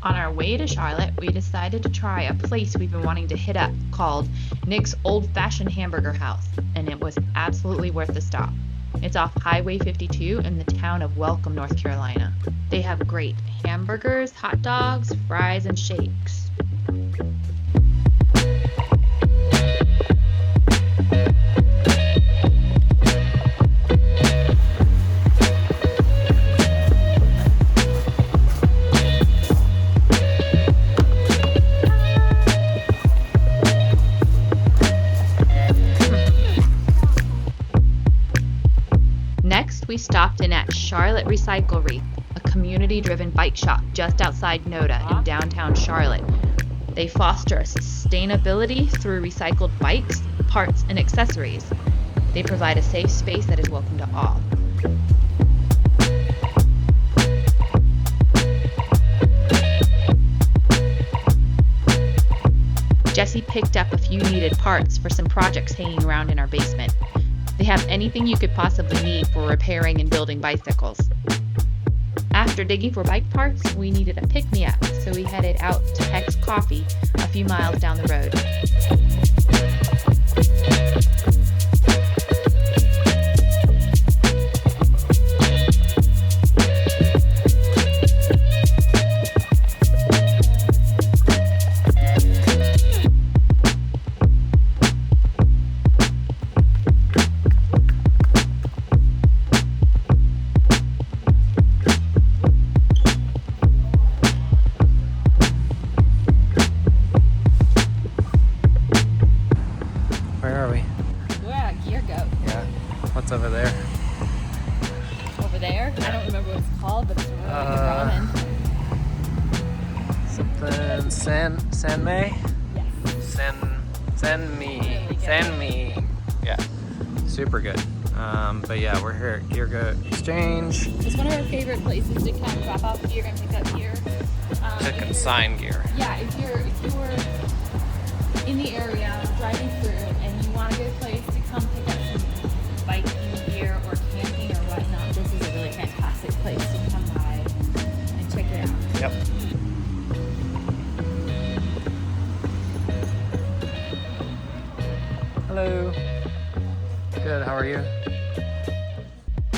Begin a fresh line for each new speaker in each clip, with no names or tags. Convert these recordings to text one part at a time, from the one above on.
On our way to Charlotte, we decided to try a place we've been wanting to hit up called Nick's Old Fashioned Hamburger House, and it was absolutely worth the stop. It's off Highway 52 in the town of Welcome, North Carolina. They have great hamburgers, hot dogs, fries, and shakes. Next, we stopped in at Charlotte Recyclery, a community-driven bike shop just outside Noda in downtown Charlotte. They foster sustainability through recycled bikes, parts, and accessories. They provide a safe space that is welcome to all. Jesse picked up a few needed parts for some projects hanging around in our basement. They have anything you could possibly need for repairing and building bicycles. After digging for bike parts, we needed a pick-me-up, so we headed out to Hex Coffee a few miles down the road.
Where are we?
We're at Gear Goat.
Yeah. What's over there?
Over there? I don't remember what it's called, but it's a really good ramen.
Something Sanmei?
Yes.
Senmi.
Really good.
Senmi. Yeah. Super good. But yeah, we're here at Gear Goat Exchange
It's one of our favorite places to come drop off gear and pick up gear.
to consign gear.
Yeah, if you were in the area driving through and you want a good place to come pick up some biking gear or camping or whatnot, this is a really fantastic place to come by and check it out.
Yep. Hello. Good, how are you?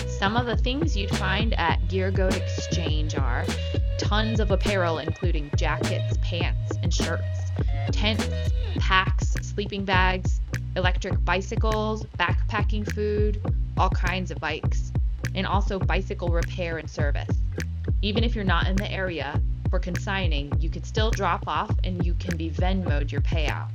Some of the things you'd find at Gear Goat Exchange are tons of apparel including jackets, pants, and shirts, tents, packs, sleeping bags, electric bicycles, backpacking food, all kinds of bikes, and also bicycle repair and service. Even if you're not in the area for consigning, you can still drop off and you can be Venmo'd your payout.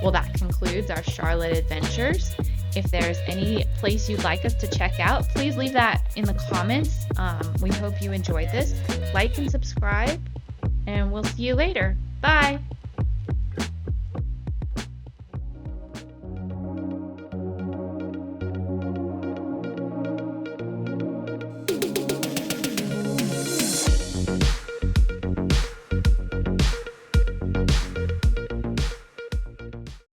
Well, that concludes our Charlotte adventures. If there's any place you'd like us to check out, please leave that in the comments. We hope you enjoyed this. Like and subscribe, and we'll see you later. Bye.